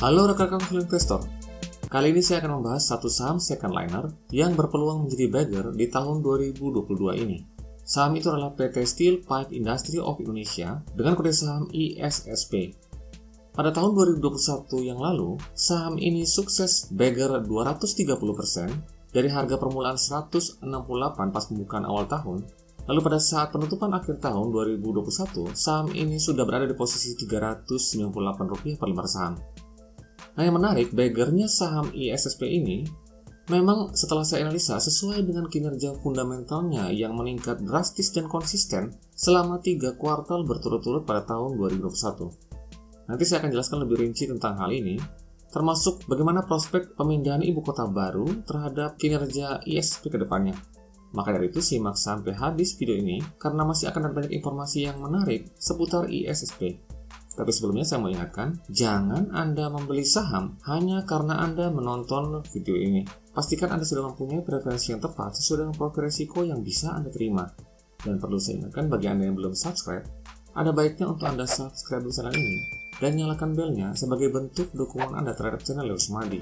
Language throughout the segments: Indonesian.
Halo rekan-rekan investor, kali ini saya akan membahas satu saham second liner yang berpeluang menjadi bagger di tahun 2022 ini. Saham itu adalah PT Steel Pipe Industry of Indonesia dengan kode saham ISSP. Pada tahun 2021 yang lalu, saham ini sukses bagger 230% dari harga permulaan 168 pas pembukaan awal tahun. Lalu pada saat penutupan akhir tahun 2021, saham ini sudah berada di posisi Rp398 per lembar saham. Nah, yang menarik, baggernya saham ISSP ini memang setelah saya analisa sesuai dengan kinerja fundamentalnya yang meningkat drastis dan konsisten selama 3 kuartal berturut-turut pada tahun 2021. Nanti saya akan jelaskan lebih rinci tentang hal ini, termasuk bagaimana prospek pemindahan ibu kota baru terhadap kinerja ISSP ke depannya. Maka dari itu simak sampai habis video ini karena masih akan ada banyak informasi yang menarik seputar ISSP. Tapi sebelumnya saya mau ingatkan, jangan Anda membeli saham hanya karena Anda menonton video ini. Pastikan Anda sudah mempunyai preferensi yang tepat sesuai dengan profil risiko yang bisa Anda terima. Dan perlu saya ingatkan bagi Anda yang belum subscribe, ada baiknya untuk Anda subscribe di channel ini dan nyalakan belnya sebagai bentuk dukungan Anda terhadap channel Leo Sumadi.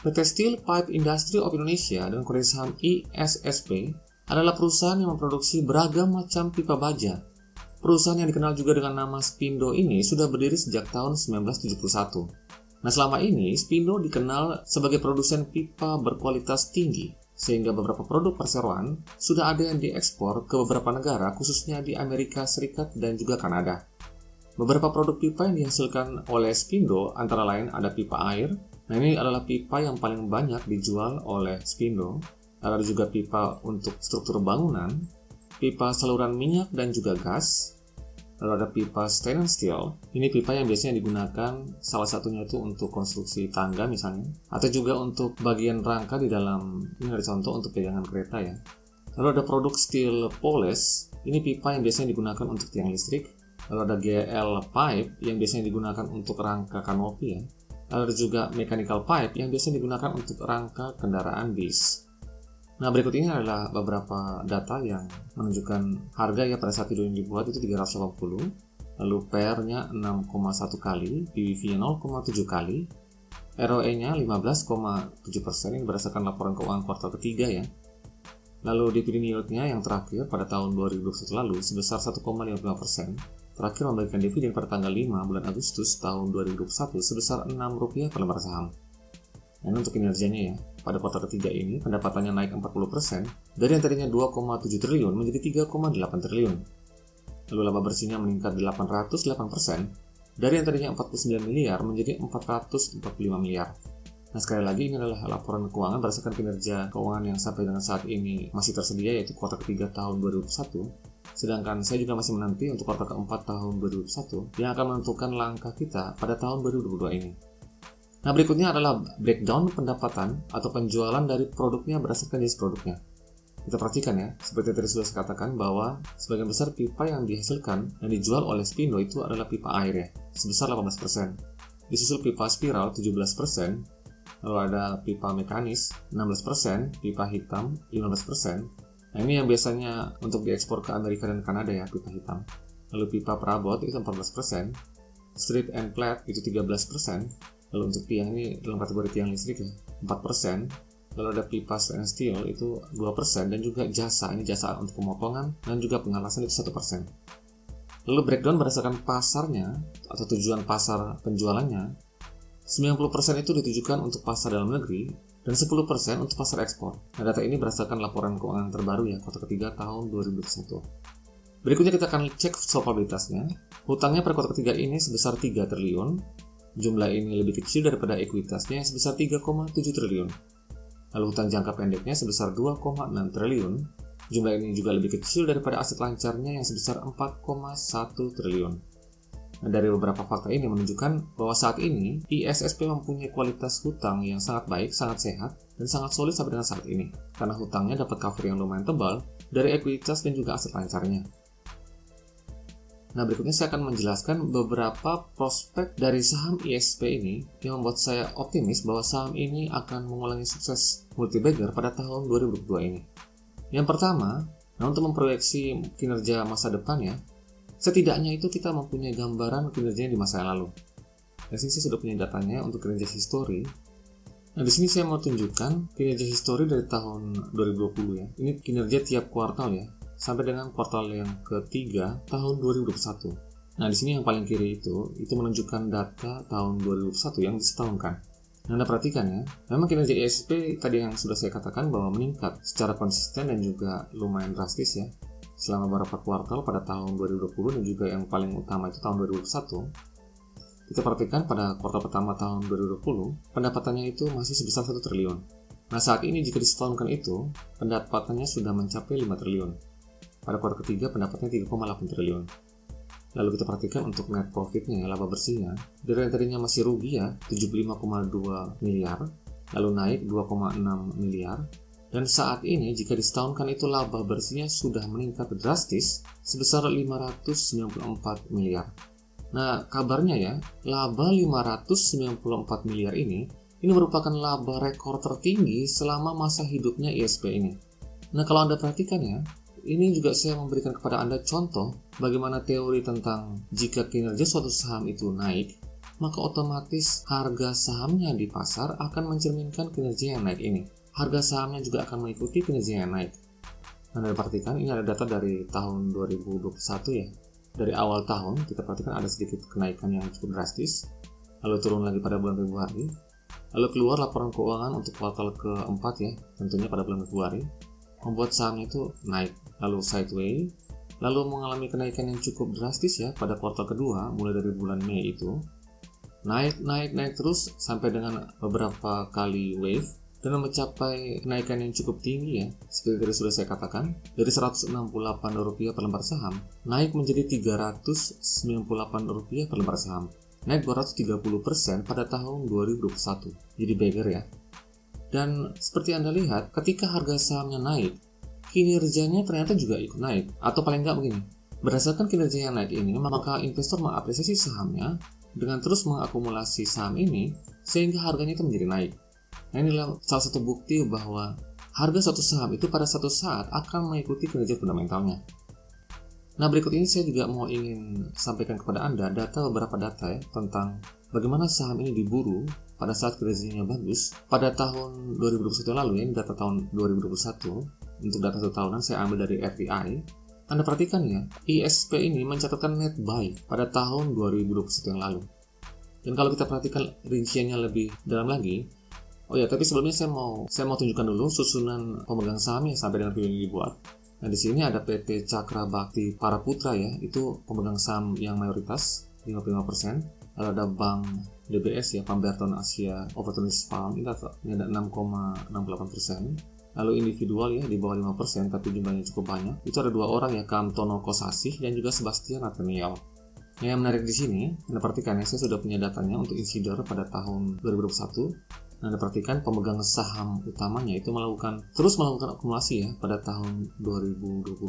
PT Steel Pipe Industry of Indonesia dengan kode saham ISSP adalah perusahaan yang memproduksi beragam macam pipa baja. Perusahaan yang dikenal juga dengan nama Spindo ini sudah berdiri sejak tahun 1971. Nah, selama ini Spindo dikenal sebagai produsen pipa berkualitas tinggi, sehingga beberapa produk perseroan sudah ada yang diekspor ke beberapa negara, khususnya di Amerika Serikat dan juga Kanada. Beberapa produk pipa yang dihasilkan oleh Spindo antara lain ada pipa air. Nah, ini adalah pipa yang paling banyak dijual oleh Spindo. Ada juga pipa untuk struktur bangunan, pipa saluran minyak dan juga gas. Lalu ada pipa stainless steel. Ini pipa yang biasanya digunakan salah satunya itu untuk konstruksi tangga misalnya, atau juga untuk bagian rangka di dalam, ini ada contoh untuk pegangan kereta ya. Lalu ada produk steel poles. Ini pipa yang biasanya digunakan untuk tiang listrik. Lalu ada GL pipe yang biasanya digunakan untuk rangka kanopi ya. Lalu ada juga mechanical pipe yang biasanya digunakan untuk rangka kendaraan bis. Nah, berikut ini adalah beberapa data yang menunjukkan harga ya pada saat video ini dibuat itu 380, lalu PR-nya 6,1 kali, PBV-nya 0,7 kali, ROE-nya 15,7% yang berdasarkan laporan keuangan kuartal ketiga ya. Lalu dividend yield-nya yang terakhir pada tahun 2021 lalu sebesar 1,55%. Terakhir memberikan dividen pada tanggal 5 bulan Agustus tahun 2021 sebesar Rp6 per lembar saham. Dan untuk kinerjanya ya, pada kuartal ketiga ini pendapatannya naik 40% dari yang tadinya 2,7 triliun menjadi 3,8 triliun. Lalu laba bersihnya meningkat 808% dari yang tadinya 49 miliar menjadi 445 miliar. Nah, sekali lagi ini adalah laporan keuangan berdasarkan kinerja keuangan yang sampai dengan saat ini masih tersedia yaitu kuartal ketiga tahun 2021. Sedangkan saya juga masih menanti untuk kuartal keempat tahun 2021 yang akan menentukan langkah kita pada tahun 2022 ini. Nah, berikutnya adalah breakdown pendapatan atau penjualan dari produknya berdasarkan jenis produknya. Kita perhatikan ya, seperti tadi sudah saya katakan bahwa sebagian besar pipa yang dihasilkan dan dijual oleh Spindo itu adalah pipa air ya, sebesar 18%. Disusul pipa spiral 17%, lalu ada pipa mekanis 16%, pipa hitam 15%. Nah, ini yang biasanya untuk diekspor ke Amerika dan Kanada ya, pipa hitam. Lalu pipa perabot itu 14%, strip and flat itu 13%, lalu untuk tiang ini dalam kategori tiang listrik ya, 4%, lalu ada pipa stainless steel itu 2%, dan juga jasa, ini jasa untuk pemotongan dan juga pengalasan itu 1%. Lalu breakdown berdasarkan pasarnya atau tujuan pasar penjualannya, 90% itu ditujukan untuk pasar dalam negeri, dan 10% untuk pasar ekspor. Nah, data ini berdasarkan laporan keuangan terbaru ya, kuartal ketiga tahun 2021. Berikutnya kita akan cek solvabilitasnya. Hutangnya pada kuartal ketiga ini sebesar 3 triliun. Jumlah ini lebih kecil daripada ekuitasnya yang sebesar 3,7 triliun. Lalu hutang jangka pendeknya sebesar 2,6 triliun. Jumlah ini juga lebih kecil daripada aset lancarnya yang sebesar 4,1 triliun. Nah, dari beberapa fakta ini menunjukkan bahwa saat ini ISSP mempunyai kualitas hutang yang sangat baik, sangat sehat, dan sangat solid sampai dengan saat ini. Karena hutangnya dapat cover yang lumayan tebal dari ekuitas dan juga aset lancarnya. Nah, berikutnya saya akan menjelaskan beberapa prospek dari saham ISP ini yang membuat saya optimis bahwa saham ini akan mengulangi sukses multi-bagger pada tahun 2022 ini. Yang pertama, untuk memproyeksi kinerja masa depan ya, setidaknya itu kita mempunyai gambaran kinerjanya di masa yang lalu. Di sini saya sudah punya datanya untuk kinerja history. Nah, di sini saya mau tunjukkan kinerja history dari tahun 2020 ya. Ini kinerja tiap kuartal ya, sampai dengan kuartal yang ketiga tahun 2021. Nah, di sini yang paling kiri itu menunjukkan data tahun 2021 yang disetahunkan. Nah, Anda perhatikan ya, memang kinerja ISP tadi yang sudah saya katakan bahwa meningkat secara konsisten dan juga lumayan drastis ya, selama beberapa kuartal pada tahun 2020 dan juga yang paling utama itu tahun 2021. Kita perhatikan pada kuartal pertama tahun 2020, pendapatannya itu masih sebesar 1 triliun. Nah, saat ini jika disetahunkan itu, pendapatannya sudah mencapai 5 triliun. Pada kuartal ketiga pendapatannya 3,8 triliun. Lalu kita perhatikan untuk net profitnya, laba bersihnya, dari yang tadinya masih rugi ya, 75,2 miliar, lalu naik 2,6 miliar, dan saat ini jika disetahunkan itu laba bersihnya sudah meningkat drastis sebesar 594 miliar. Nah, kabarnya ya, laba 594 miliar ini merupakan laba rekor tertinggi selama masa hidupnya ISP ini. Nah, kalau Anda perhatikan ya, ini juga saya memberikan kepada Anda contoh bagaimana teori tentang jika kinerja suatu saham itu naik, maka otomatis harga sahamnya di pasar akan mencerminkan kinerja yang naik ini. Harga sahamnya juga akan mengikuti kinerja yang naik. Anda perhatikan, ini ada data dari tahun 2021 ya. Dari awal tahun, kita perhatikan ada sedikit kenaikan yang cukup drastis, lalu turun lagi pada bulan Februari, lalu keluar laporan keuangan untuk kuartal keempat ya, tentunya pada bulan Februari, membuat sahamnya itu naik, lalu sideways, lalu mengalami kenaikan yang cukup drastis ya pada kuartal kedua, mulai dari bulan Mei itu, naik terus sampai dengan beberapa kali wave, dan mencapai kenaikan yang cukup tinggi ya, seperti tadi sudah saya katakan, dari Rp168 per lembar saham, naik menjadi Rp398 per lembar saham, naik 230% pada tahun 2021, jadi bagger ya. Dan seperti Anda lihat, ketika harga sahamnya naik, kinerjanya ternyata juga ikut naik. Atau paling nggak begini, berdasarkan kinerja yang naik ini, maka investor mengapresiasi sahamnya dengan terus mengakumulasi saham ini, sehingga harganya itu menjadi naik. Nah, inilah salah satu bukti bahwa harga suatu saham itu pada suatu saat akan mengikuti kinerja fundamentalnya. Nah, berikut ini saya juga ingin sampaikan kepada Anda beberapa data ya, tentang bagaimana saham ini diburu pada saat kinerjanya bagus pada tahun 2021 lalu ya, ini data tahun 2021. Untuk data 1 tahunan saya ambil dari FTI. Anda perhatikan ya, ISP ini mencatatkan net buy pada tahun 2021 yang lalu. Dan kalau kita perhatikan rinciannya lebih dalam lagi, tapi sebelumnya saya mau tunjukkan dulu susunan pemegang sahamnya sampai dengan video ini dibuat. Nah, di sini ada PT Cakra Bakti Paraputra ya, itu pemegang saham yang mayoritas 55%. Lalu ada Bank DBS ya, Pemberton Asia Opportunities Fund, ini ada 6,68%. Lalu individual ya, di bawah 5%, tapi jumlahnya cukup banyak. Itu ada 2 orang ya, Kamtono Kosasih dan juga Sebastian Nathaniel. Yang menarik di sini, Anda perhatikan ya, saya sudah punya datanya untuk insider pada tahun 2021. Nah, Anda perhatikan pemegang saham utamanya itu terus melakukan akumulasi ya pada tahun 2021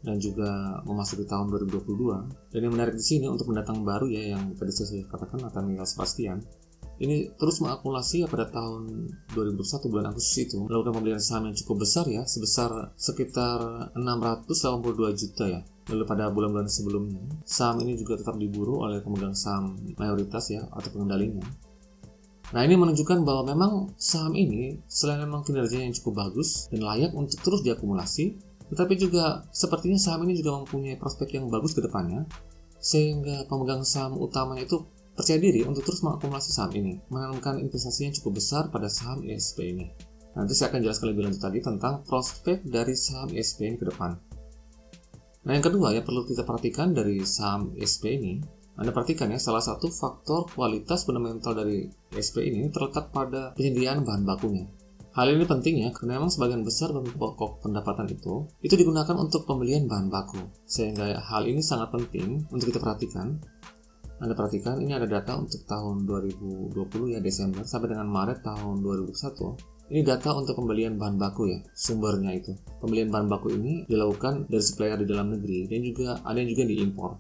dan juga memasuki tahun 2022. Dan yang menarik di sini untuk pendatang baru ya, yang tadi saya katakan Nathaniel Sebastian, ini terus mengakumulasi ya pada tahun 2021 bulan Agustus itu melakukan pembelian saham yang cukup besar ya, sebesar sekitar 682 juta ya. Lalu pada bulan-bulan sebelumnya, saham ini juga tetap diburu oleh pemegang saham mayoritas ya, atau pengendalinya. Nah, ini menunjukkan bahwa memang saham ini selain memang kinerjanya yang cukup bagus dan layak untuk terus diakumulasi, tetapi juga sepertinya saham ini juga mempunyai prospek yang bagus ke depannya, sehingga pemegang saham utamanya itu percaya diri untuk terus mengakumulasi saham ini, menanamkan investasi yang cukup besar pada saham ISP ini. Nanti saya akan jelaskan lebih lanjut lagi tentang prospek dari saham ISP ini ke depan. Nah, yang kedua yang perlu kita perhatikan dari saham ISP ini, Anda perhatikan ya, salah satu faktor kualitas fundamental dari ISP ini terletak pada penyediaan bahan bakunya. Hal ini penting ya, karena memang sebagian besar pokok pendapatan itu digunakan untuk pembelian bahan baku. Sehingga hal ini sangat penting untuk kita perhatikan. Anda perhatikan, ini ada data untuk tahun 2020 ya, Desember sampai dengan Maret tahun 2021. Ini data untuk pembelian bahan baku ya, sumbernya itu. Pembelian bahan baku ini dilakukan dari supplier di dalam negeri dan juga ada yang juga diimpor.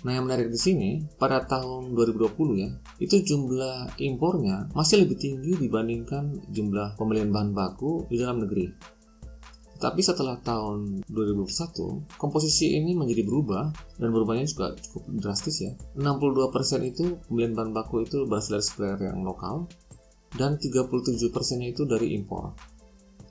Nah, yang menarik di sini, pada tahun 2020 ya, itu jumlah impornya masih lebih tinggi dibandingkan jumlah pembelian bahan baku di dalam negeri. Tapi setelah tahun 2021, komposisi ini menjadi berubah dan berubahnya juga cukup drastis ya. 62% itu pembelian bahan baku itu berasal dari supplier yang lokal dan 37%-nya itu dari impor.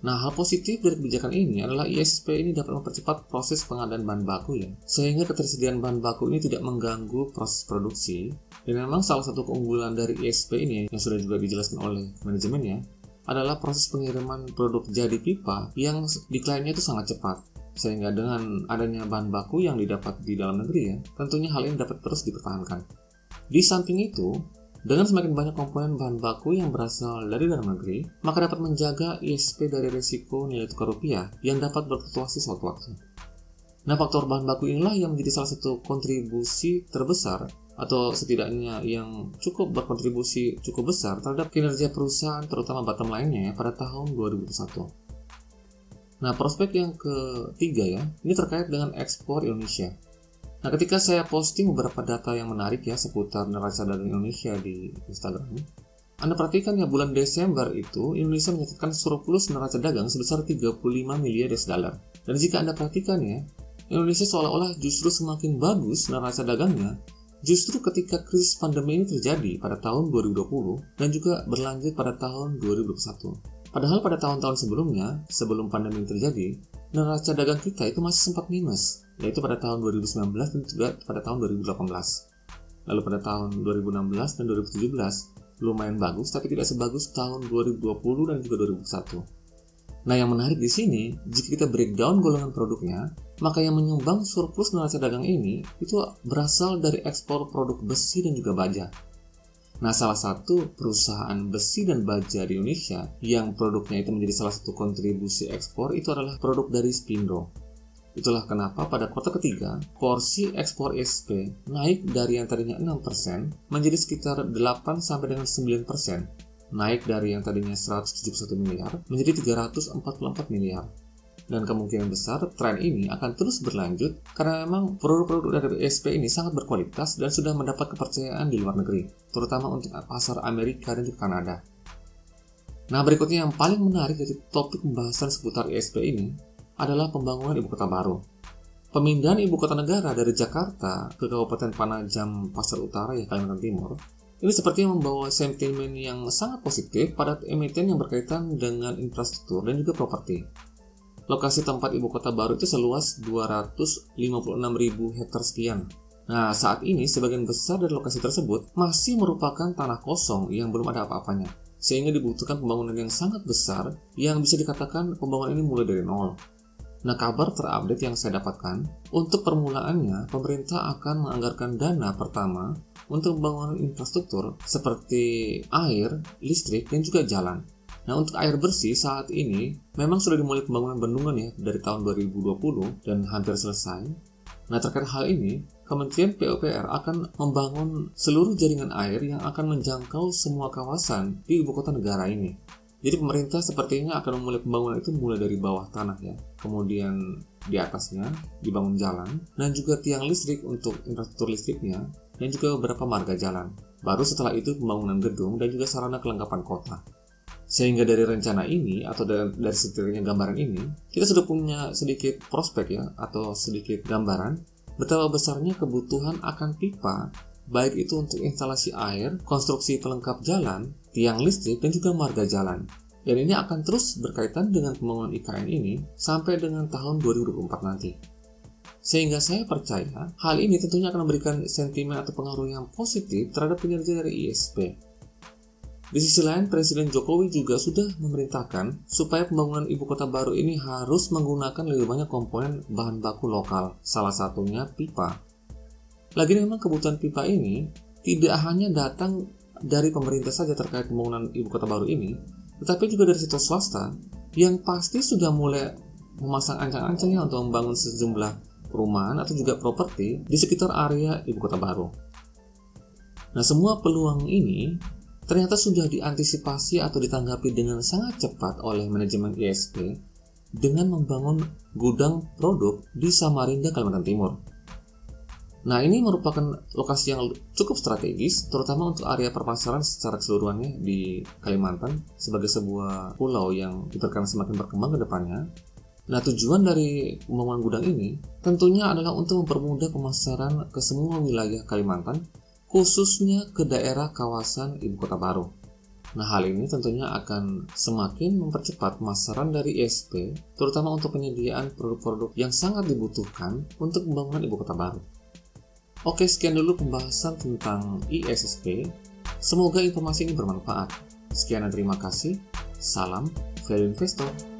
Nah, hal positif dari kebijakan ini adalah ISP ini dapat mempercepat proses pengadaan bahan baku ya, sehingga ketersediaan bahan baku ini tidak mengganggu proses produksi. Dan memang salah satu keunggulan dari ISP ini yang sudah juga dijelaskan oleh manajemennya adalah proses pengiriman produk jadi pipa yang deklainnya itu sangat cepat. Sehingga dengan adanya bahan baku yang didapat di dalam negeri ya, tentunya hal ini dapat terus dipertahankan. Di samping itu, dengan semakin banyak komponen bahan baku yang berasal dari dalam negeri, maka dapat menjaga ISP dari risiko nilai tukar rupiah yang dapat berfluktuasi sewaktu-waktu. Nah, faktor bahan baku inilah yang menjadi salah satu kontribusi terbesar atau setidaknya yang cukup berkontribusi cukup besar terhadap kinerja perusahaan terutama bottom line-nya ya, pada tahun 2021. Nah, prospek yang ketiga ya, ini terkait dengan ekspor Indonesia. Nah, ketika saya posting beberapa data yang menarik ya seputar neraca dagang Indonesia di Instagram, Anda perhatikan ya bulan Desember itu Indonesia mencatatkan surplus neraca dagang sebesar 35 miliar US dollar. Dan jika Anda perhatikan ya, Indonesia seolah-olah justru semakin bagus neraca dagangnya justru ketika krisis pandemi ini terjadi pada tahun 2020 dan juga berlanjut pada tahun 2021. Padahal pada tahun-tahun sebelumnya, sebelum pandemi terjadi, neraca dagang kita itu masih sempat minus, yaitu pada tahun 2019 dan juga pada tahun 2018. Lalu pada tahun 2016 dan 2017 lumayan bagus, tapi tidak sebagus tahun 2020 dan juga 2021. Nah, yang menarik di sini, jika kita breakdown golongan produknya, maka yang menyumbang surplus neraca dagang ini itu berasal dari ekspor produk besi dan juga baja. Nah, salah satu perusahaan besi dan baja di Indonesia yang produknya itu menjadi salah satu kontribusi ekspor itu adalah produk dari Spindo. Itulah kenapa pada kuartal ketiga, porsi ekspor ISP naik dari yang tadinya 6% menjadi sekitar 8 sampai dengan 9%. Naik dari yang tadinya 171 miliar menjadi 344 miliar. Dan kemungkinan besar tren ini akan terus berlanjut karena memang produk-produk dari ISP ini sangat berkualitas dan sudah mendapat kepercayaan di luar negeri, terutama untuk pasar Amerika dan juga Kanada. Nah, berikutnya yang paling menarik dari topik pembahasan seputar ISP ini adalah pembangunan ibu kota baru. Pemindahan ibu kota negara dari Jakarta ke Kabupaten Panajam Pasar Utara ya Kalimantan Timur ini sepertinya membawa sentimen yang sangat positif pada emiten yang berkaitan dengan infrastruktur dan juga properti. Lokasi tempat ibu kota baru itu seluas 256.000 hektar sekian. Nah, saat ini sebagian besar dari lokasi tersebut masih merupakan tanah kosong yang belum ada apa-apanya. Sehingga dibutuhkan pembangunan yang sangat besar yang bisa dikatakan pembangunan ini mulai dari nol. Nah, kabar terupdate yang saya dapatkan, untuk permulaannya pemerintah akan menganggarkan dana pertama untuk pembangunan infrastruktur seperti air, listrik, dan juga jalan. Nah, untuk air bersih saat ini memang sudah dimulai pembangunan bendungan ya dari tahun 2020 dan hampir selesai. Nah, terkait hal ini, Kementerian PUPR akan membangun seluruh jaringan air yang akan menjangkau semua kawasan di ibu kota negara ini. Jadi pemerintah sepertinya akan memulai pembangunan itu mulai dari bawah tanah ya. Kemudian di atasnya dibangun jalan dan juga tiang listrik untuk infrastruktur listriknya dan juga beberapa marga jalan. Baru setelah itu pembangunan gedung dan juga sarana kelengkapan kota. Sehingga dari rencana ini atau dari setidaknya gambaran ini, kita sudah punya sedikit prospek ya atau sedikit gambaran betapa besarnya kebutuhan akan pipa, baik itu untuk instalasi air, konstruksi pelengkap jalan, tiang listrik, dan juga marga jalan. Dan ini akan terus berkaitan dengan pembangunan IKN ini sampai dengan tahun 2024 nanti. Sehingga saya percaya hal ini tentunya akan memberikan sentimen atau pengaruh yang positif terhadap kinerja dari ISP. Di sisi lain, Presiden Jokowi juga sudah memerintahkan supaya pembangunan ibu kota baru ini harus menggunakan lebih banyak komponen bahan baku lokal, salah satunya pipa. Lagi memang kebutuhan pipa ini tidak hanya datang dari pemerintah saja terkait pembangunan ibu kota baru ini, tetapi juga dari sektor swasta yang pasti sudah mulai memasang ancang-ancangnya untuk membangun sejumlah perumahan atau juga properti di sekitar area ibu kota baru. Nah, semua peluang ini ternyata sudah diantisipasi atau ditanggapi dengan sangat cepat oleh manajemen ISP dengan membangun gudang produk di Samarinda, Kalimantan Timur. Nah, ini merupakan lokasi yang cukup strategis, terutama untuk area perpasaran secara keseluruhannya di Kalimantan sebagai sebuah pulau yang diperkirakan semakin berkembang ke depannya. Nah, tujuan dari pembangunan gudang ini tentunya adalah untuk mempermudah pemasaran ke semua wilayah Kalimantan, khususnya ke daerah kawasan Ibu Kota Baru. Nah, hal ini tentunya akan semakin mempercepat pemasaran dari ISP, terutama untuk penyediaan produk-produk yang sangat dibutuhkan untuk pembangunan Ibu Kota Baru. Oke, sekian dulu pembahasan tentang ISSP. Semoga informasi ini bermanfaat. Sekian dan terima kasih. Salam Value Investor.